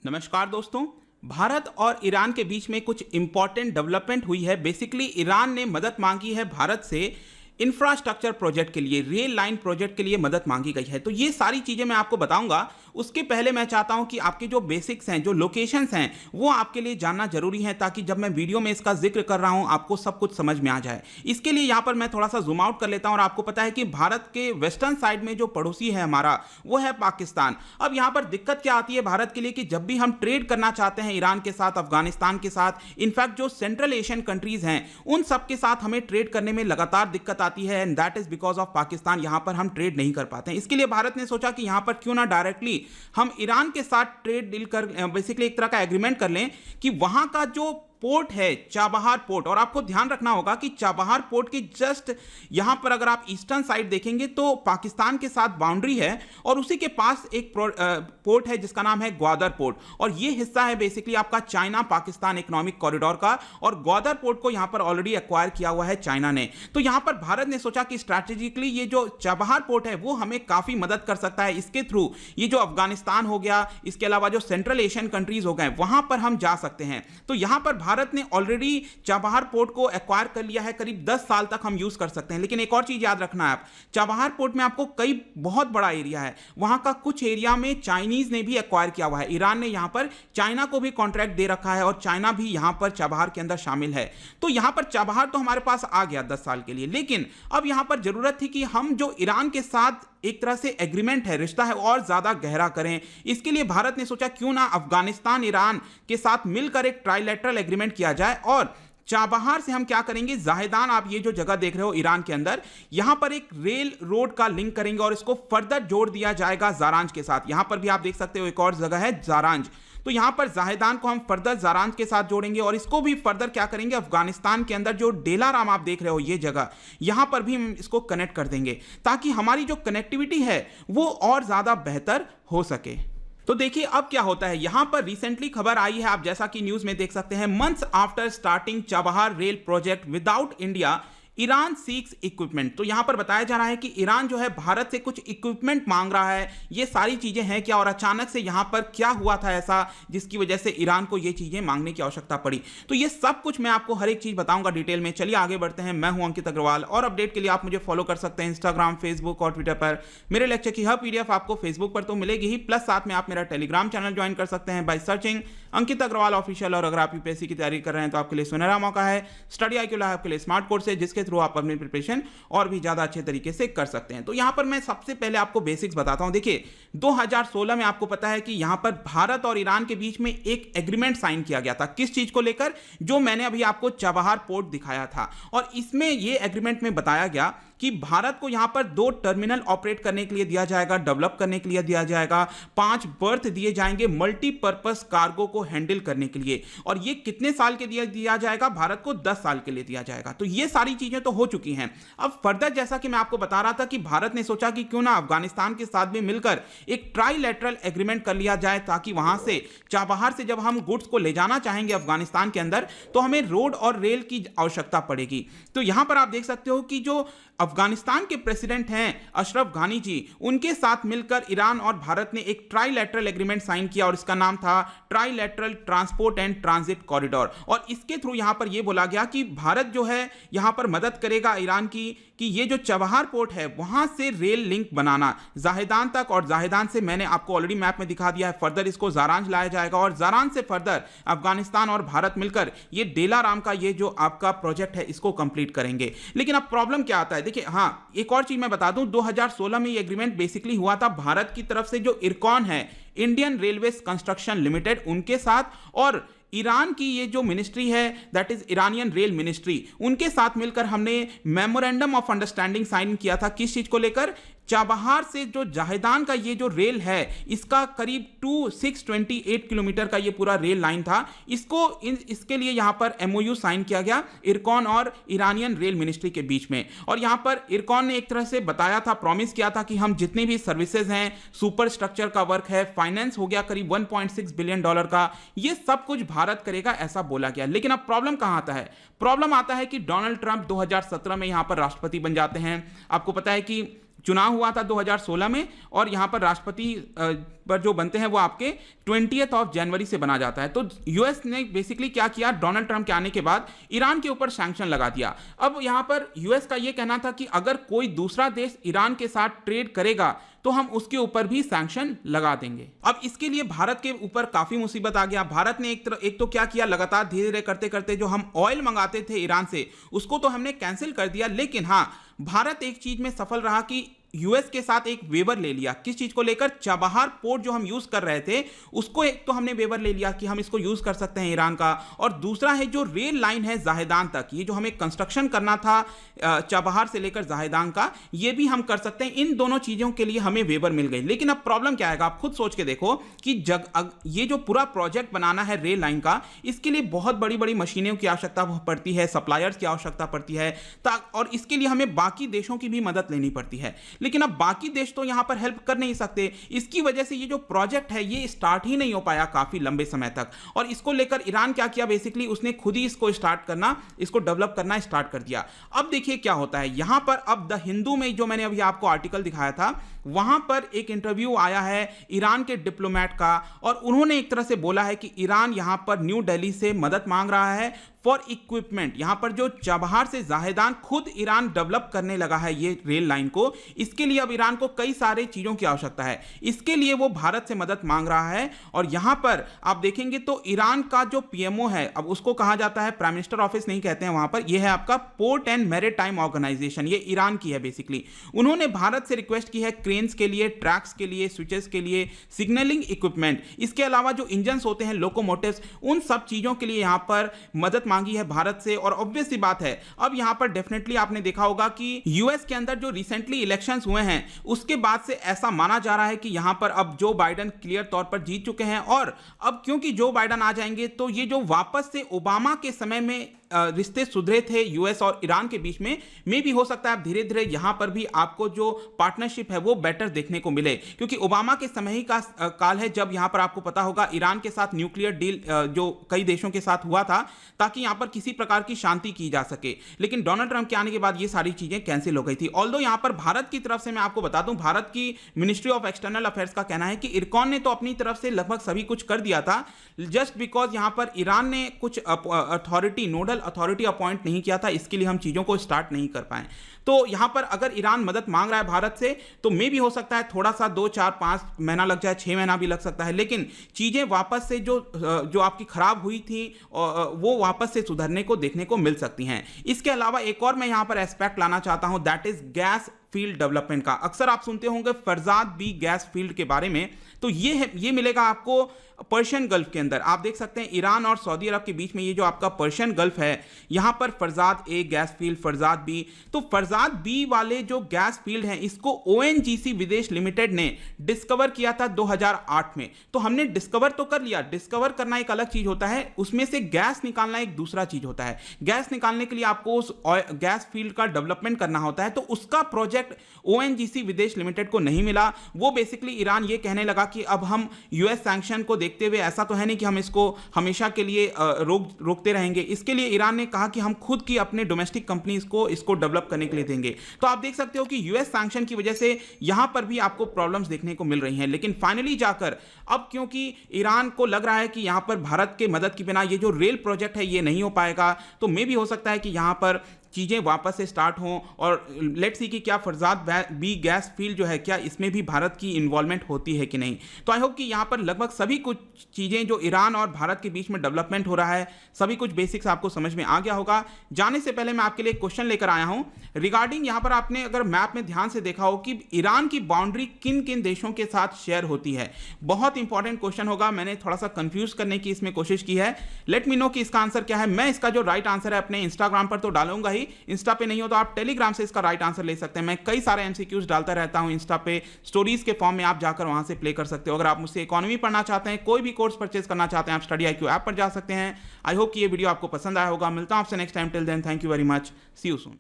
नमस्कार दोस्तों। भारत और ईरान के बीच में कुछ इंपॉर्टेंट डेवलपमेंट हुई है। बेसिकली ईरान ने मदद मांगी है भारत से इंफ्रास्ट्रक्चर प्रोजेक्ट के लिए, रेल लाइन प्रोजेक्ट के लिए मदद मांगी गई है। तो ये सारी चीज़ें मैं आपको बताऊंगा। उसके पहले मैं चाहता हूं कि आपके जो बेसिक्स हैं, जो लोकेशंस हैं, वो आपके लिए जानना जरूरी है, ताकि जब मैं वीडियो में इसका जिक्र कर रहा हूं आपको सब कुछ समझ में आ जाए। इसके लिए यहां पर मैं थोड़ा सा जूम आउट कर लेता हूं और आपको पता है कि भारत के वेस्टर्न साइड में जो पड़ोसी है हमारा, वो है पाकिस्तान। अब यहां पर दिक्कत क्या आती है भारत के लिए कि जब भी हम ट्रेड करना चाहते हैं ईरान के साथ, अफगानिस्तान के साथ, इनफैक्ट जो सेंट्रल एशियन कंट्रीज हैं, उन सब के साथ हमें ट्रेड करने में लगातार दिक्कत आती है। And that is because of Pakistan. यहां पर हम ट्रेड नहीं कर पाते हैं। इसके लिए भारत ने सोचा कि यहां पर क्यों ना डायरेक्टली हम ईरान के साथ ट्रेड डील कर, बेसिकली एक तरह का एग्रीमेंट कर लें कि वहां का जो पोर्ट है चाबहार पोर्ट, और आपको ध्यान रखना होगा कि चाबहार पोर्ट की जस्ट यहां पर अगर आप ईस्टर्न साइड देखेंगे तो पाकिस्तान के साथ बाउंड्री है, और उसी के पास एक पोर्ट है जिसका नाम है ग्वादर पोर्ट, और ये हिस्सा है बेसिकली आपका चाइना पाकिस्तान इकोनॉमिक कॉरिडोर का। और ग्वादर पोर्ट को यहां पर ऑलरेडी एक्वायर किया हुआ है चाइना ने। तो यहां पर भारत ने सोचा कि स्ट्रैटेजिकली ये जो चाबहार पोर्ट है वो हमें काफी मदद कर सकता है। इसके थ्रू ये जो अफगानिस्तान हो गया, इसके अलावा जो सेंट्रल एशियन कंट्रीज हो गए, वहां पर हम जा सकते हैं। तो यहां पर भारत ने ऑलरेडी चाबहार पोर्ट को एक्वायर कर लिया है। करीब 10 साल तक हम यूज कर सकते हैं। लेकिन एक और चीज याद रखना है, आप चाबहार पोर्ट में आपको कई बहुत बड़ा एरिया है, वहां का कुछ एरिया में चाइनीज ने भी एक्वायर किया हुआ है। ईरान ने यहां पर चाइना को भी कॉन्ट्रैक्ट दे रखा है, और चाइना भी यहां पर चाबहार के अंदर शामिल है। तो यहां पर चाबहार तो हमारे पास आ गया 10 साल के लिए। लेकिन अब यहां पर जरूरत थी कि हम जो ईरान के साथ एक तरह से एग्रीमेंट है, रिश्ता है, और ज्यादा गहरा करें। इसके लिए भारत ने सोचा क्यों ना अफगानिस्तान ईरान के साथ मिलकर एक ट्राइलेटरल एग्रीमेंट किया जाए, और चाबहार से हम क्या करेंगे, जाहेदान, आप ये जो जगह देख रहे हो ईरान के अंदर, यहां पर एक रेल रोड का लिंक करेंगे और इसको फर्दर जोड़ दिया जाएगा जारांज के साथ। यहां पर भी आप देख सकते हो एक और जगह है जारांज। तो यहां पर जाहेदान को हम फर्दर जारांज के साथ जोड़ेंगे, और इसको भी फर्दर क्या करेंगे, अफगानिस्तान के अंदर जो डेलाराम आप देख रहे हो ये जगह, यहां पर भी हम इसको कनेक्ट कर देंगे, ताकि हमारी जो कनेक्टिविटी है वो और ज्यादा बेहतर हो सके। तो देखिए अब क्या होता है, यहां पर रिसेंटली खबर आई है, आप जैसा कि न्यूज में देख सकते हैं, months after starting Chabahar rail project without India, Iran seeks equipment. तो यहां पर बताया जा रहा है कि ईरान जो है भारत से कुछ इक्विपमेंट मांग रहा है। ये सारी चीजें हैं क्या, और अचानक से यहां पर क्या हुआ था ऐसा जिसकी वजह से ईरान को ये चीजें मांगने की आवश्यकता पड़ी। तो ये सब कुछ मैं आपको हर एक चीज बताऊंगा डिटेल में। चलिए आगे बढ़ते हैं। मैं हूं अंकित अग्रवाल, और अपडेट के लिए आप मुझे फॉलो कर सकते हैं इंस्टाग्राम, फेसबुक और ट्विटर पर। मेरे लेक्चर की हर पीडीएफ आपको फेसबुक पर तो मिलेगी ही, प्लस साथ में आप मेरा टेलीग्राम चैनल ज्वाइन कर सकते हैं by searching Ankit Agrawal official. और अगर आप यूपीएससी की तैयारी कर रहे हैं तो आपके लिए सुनहरा मौका है। स्टडी IQ लैब आपके लिए स्मार्ट कोर्स है, जिसके थ्रू आप अपनी प्रिपरेशन और भी ज्यादा अच्छे तरीके से कर सकते हैं। तो यहां पर मैं सबसे पहले आपको बेसिक्स बताता हूं। देखिए 2016 में आपको पता है कि यहां पर भारत और ईरान के बीच में एक एग्रीमेंट साइन किया गया था। किस चीज को लेकर, जो मैंने अभी आपको चाबहार पोर्ट दिखाया था। और इसमें यह एग्रीमेंट में बताया गया कि भारत को यहां पर 2 टर्मिनल ऑपरेट करने के लिए दिया जाएगा, डेवलप करने के लिए दिया जाएगा, 5 बर्थ दिए जाएंगे मल्टीपर्पस कार्गो को हैंडल करने के लिए। और ये कितने साल के लिए दिया जाएगा, भारत को 10 साल के लिए दिया जाएगा। तो ये सारी चीजें तो हो चुकी हैं। अब फर्दर जैसा कि मैं आपको बता रहा था कि भारत ने सोचा कि क्यों ना अफगानिस्तान के साथ भी मिलकर एक ट्राइलेटरल एग्रीमेंट कर लिया जाए, ताकि वहां से चाबहार से जब हम गुड्स को ले जाना चाहेंगे अफगानिस्तान के अंदर, तो हमें रोड और रेल की आवश्यकता पड़ेगी। तो यहां पर आप देख सकते हो कि जो अफगानिस्तान के प्रेसिडेंट हैं अशरफ घानी जी, उनके साथ मिलकर ईरान और भारत ने एक ट्राइलेटरल एग्रीमेंट साइन किया, और इसका नाम था trilateral transport and transit corridor. और इसके थ्रू यहां पर यह बोला गया कि भारत जो है यहां पर मदद करेगा ईरान की कि ये जो चाबहार पोर्ट है वहां से रेल लिंक बनाना जाहेदान तक, और जाहेदान से मैंने आपको ऑलरेडी मैप में दिखा दिया है, फर्दर इसको जारांज लाया जाएगा, और जारांज से फर्दर अफगानिस्तान और भारत मिलकर ये डेलाराम का ये जो आपका प्रोजेक्ट है इसको कंप्लीट करेंगे। लेकिन अब प्रॉब्लम क्या आता है, देखिए हाँ एक और चीज मैं बता दूं, 2016 में ये एग्रीमेंट बेसिकली हुआ था भारत की तरफ से जो इरकॉन है, इंडियन रेलवेज कंस्ट्रक्शन लिमिटेड, उनके साथ, और ईरान की ये जो मिनिस्ट्री है that is Iranian rail ministry, उनके साथ मिलकर हमने मेमोरेंडम ऑफ अंडरस्टैंडिंग साइन किया था। किस चीज को लेकर, चाबहार से जो जाहेदान का ये जो रेल है इसका करीब 628 किलोमीटर का ये पूरा रेल लाइन था, इसके लिए यहां पर MOU साइन किया गया इरकॉन और ईरानियन रेल मिनिस्ट्री के बीच में। और यहां पर इरकॉन ने एक तरह से बताया था, प्रॉमिस किया था कि हम जितनी भी सर्विसेज हैं, सुपर स्ट्रक्चर का वर्क है, फाइनेंस हो गया करीब $1.6 बिलियन का, ये सब कुछ भारत करेगा ऐसा बोला गया। लेकिन अब प्रॉब्लम कहां आता है, प्रॉब्लम आता है कि डोनाल्ड ट्रंप 2017 में यहां पर राष्ट्रपति बन जाते हैं। आपको पता है कि चुनाव हुआ था 2016 में, और यहां पर राष्ट्रपति पर जो बनते हैं वो आपके 20th ऑफ जनवरी से बना जाता है। तो यूएस ने बेसिकली क्या किया, डोनाल्ड ट्रंप के आने के बाद ईरान के ऊपर सैंक्शन लगा दिया। अब यहां पर यूएस का यह कहना था कि अगर कोई दूसरा देश ईरान के साथ ट्रेड करेगा तो हम उसके ऊपर भी सैंक्शन लगा देंगे। अब इसके लिए भारत के ऊपर काफी मुसीबत आ गया। भारत ने एक तो क्या किया, लगातार धीरे धीरे करते करते जो हम ऑयल मंगाते थे ईरान से उसको तो हमने कैंसिल कर दिया, लेकिन हाँ भारत एक चीज में सफल रहा कि यूएस के साथ एक वेवर ले लिया। किस चीज को लेकर, चाबहार पोर्ट जो हम यूज कर रहे थे उसको एक तो हमने वेवर ले लिया कि हम इसको यूज कर सकते हैं ईरान का, और दूसरा है जो रेल लाइन है जाहेदान तक, ये जो हमें कंस्ट्रक्शन करना था चाबहार से लेकर जाहेदान का, ये भी हम कर सकते हैं। इन दोनों चीजों के लिए हमें वेवर मिल गई। लेकिन अब प्रॉब्लम क्या आएगा, आप खुद सोच के देखो कि ये जो पूरा प्रोजेक्ट बनाना है रेल लाइन का, इसके लिए बहुत बड़ी बड़ी मशीनों की आवश्यकता पड़ती है, सप्लायर्स की आवश्यकता पड़ती है, और इसके लिए हमें बाकी देशों की भी मदद लेनी पड़ती है। लेकिन अब बाकी देश तो यहां पर हेल्प कर नहीं सकते। इसकी वजह से ये जो प्रोजेक्ट है ये स्टार्ट ही नहीं हो पाया काफी लंबे समय तक। और इसको लेकर ईरान क्या किया, बेसिकली उसने खुद ही इसको डेवलप करना स्टार्ट कर दिया। अब देखिए क्या होता है यहां पर। अब द हिंदू में जो मैंने अभी आपको आर्टिकल दिखाया था, वहां पर एक इंटरव्यू आया है ईरान के डिप्लोमेट का, और उन्होंने एक तरह से बोला है कि ईरान यहां पर न्यू दिल्ली से मदद मांग रहा है फॉर इक्विपमेंट। यहां पर जो चाबहार से जाहेदान खुद ईरान डेवलप करने लगा है ये रेल लाइन को, इसके लिए अब ईरान को कई सारे चीजों की आवश्यकता है। इसके लिए वो भारत से मदद मांग रहा है। और यहां पर आप देखेंगे तो ईरान का जो पीएमओ है, अब उसको कहा जाता है प्राइम मिनिस्टर ऑफिस नहीं कहते हैं वहां पर, यह है आपका पोर्ट एंड मैरीटाइम ऑर्गेनाइजेशन, ये ईरान की है बेसिकली। उन्होंने भारत से रिक्वेस्ट की है क्रेन्स के लिए, ट्रैक्स के लिए, स्विचेस के लिए, सिग्नलिंग इक्विपमेंट, इसके अलावा जो इंजन होते हैं, लोकोमोटिव्स, उन सब चीजों के लिए यहां पर मदद मांगी है भारत से। और ऑब्वियस सी बात है, अब यहां पर डेफिनेटली आपने देखा होगा कि यूएस के अंदर जो रिसेंटली इलेक्शंस हुए हैं उसके बाद से ऐसा माना जा रहा है कि यहां पर अब जो बाइडेन क्लियर तौर पर जीत चुके हैं। और अब क्योंकि जो बाइडेन आ जाएंगे तो ये जो वापस से ओबामा के समय में रिश्ते सुधरे थे यूएस और ईरान के बीच में भी हो सकता है धीरे धीरे यहां पर भी आपको जो पार्टनरशिप है वो बेटर देखने को मिले। क्योंकि ओबामा के समय ही का काल है जब यहां पर आपको पता होगा ईरान के साथ न्यूक्लियर डील जो कई देशों के साथ हुआ था ताकि यहां पर किसी प्रकार की शांति की जा सके। लेकिन डोनाल्ड ट्रंप के आने के बाद ये सारी चीजें कैंसिल हो गई थी। ऑल्दो यहां पर भारत की तरफ से मैं आपको बता दूं, भारत की मिनिस्ट्री ऑफ एक्सटर्नल अफेयर्स का कहना है कि इरकॉन ने तो अपनी तरफ से लगभग सभी कुछ कर दिया था, जस्ट बिकॉज यहां पर ईरान ने कुछ नोडल अथॉरिटी अपॉइंट नहीं किया था, इसके लिए हम चीजों को स्टार्ट नहीं कर पाए। तो यहां पर अगर ईरान मदद मांग रहा है भारत से तो मे भी हो सकता है थोड़ा सा 2, 4, 5 महीना लग जाए, 6 महीना भी लग सकता है, लेकिन चीजें वापस से जो आपकी खराब हुई थी वो वापस से सुधरने को देखने को मिल सकती हैं। इसके अलावा एक और मैं यहां पर एस्पेक्ट लाना चाहता हूं, that is gas field development का। अक्सर आप सुनते होंगे फरजाद बी गैस फील्ड के बारे में, तो ये मिलेगा आपको पर्शियन गल्फ के अंदर। आप देख सकते हैं ईरान और सऊदी अरब के बीच में ये जो आपका पर्शियन गल्फ है, यहां पर फरजाद ए गैस फील्ड, फरजाद बी, तो फरजाद बी वाले जो गैस फील्ड हैं इसको ओएनजीसी विदेश लिमिटेड ने डिस्कवर किया था 2008 में। तो हमने डिस्कवर तो कर लिया, डिस्कवर करना एक अलग चीज होता है, उसमें से गैस निकालना एक दूसरा चीज होता है। गैस निकालने के लिए आपको उस गैस फील्ड का डेवलपमेंट करना होता है, तो उसका प्रोजेक्ट ओएनजीसी विदेश लिमिटेड को नहीं मिला। वो बेसिकली ईरान ये कहने लगा कि अब हम यूएस सैंक्शन को देखते हुए ऐसा तो है नहीं कि हम इसको हमेशा के लिए रोकते रहेंगे। इसके लिए ईरान ने कहा कि हम खुद की अपने डोमेस्टिक कंपनीज को इसको डेवलप करने के लिए देंगे। तो आप देख सकते हो कि यूएस सैंक्शन की वजह से यहां पर भी आपको प्रॉब्लम्स देखने को मिल रही हैं। लेकिन फाइनली जाकर अब क्योंकि ईरान को लग रहा है कि यहां पर भारत के मदद के बिना ये जो रेल प्रोजेक्ट है ये नहीं हो पाएगा, तो मे भी हो सकता है कि यहां पर चीजें वापस से स्टार्ट हों। और लेट्स सी कि क्या फरजाद बी गैस फील्ड जो है क्या इसमें भी भारत की इन्वॉल्वमेंट होती है कि नहीं। तो आई होप कि यहां पर लगभग सभी कुछ चीजें जो ईरान और भारत के बीच में डेवलपमेंट हो रहा है, सभी कुछ बेसिक्स आपको समझ में आ गया होगा। जाने से पहले मैं आपके लिए एक क्वेश्चन लेकर आया हूं रिगार्डिंग, यहां पर आपने अगर मैप में ध्यान से देखा हो कि ईरान की बाउंड्री किन किन देशों के साथ शेयर होती है। बहुत इंपॉर्टेंट क्वेश्चन होगा, मैंने थोड़ा सा कंफ्यूज करने की इसमें कोशिश की है। लेट मी नो कि इसका आंसर क्या है। मैं इसका जो राइट आंसर है अपने इंस्टाग्राम पर तो डालूंगा ही, इंस्टा पे नहीं हो तो आप टेलीग्राम से इसका राइट आंसर ले सकते हैं। मैं कई सारे एमसीक्यूज डालता रहता हूं इंस्टा पे, स्टोरीज के फॉर्म में आप जाकर वहां से प्ले कर सकते हो। अगर आप मुझसे इकोनॉमी पढ़ना चाहते हैं, कोई भी कोर्स परचेज करना चाहते हैं, आप स्टडी IQ ऐप पर जा सकते हैं। आई होप कि ये वीडियो आपको पसंद आया होगा। मिलता हूं आपसे next time, till then thank you very much, see you soon.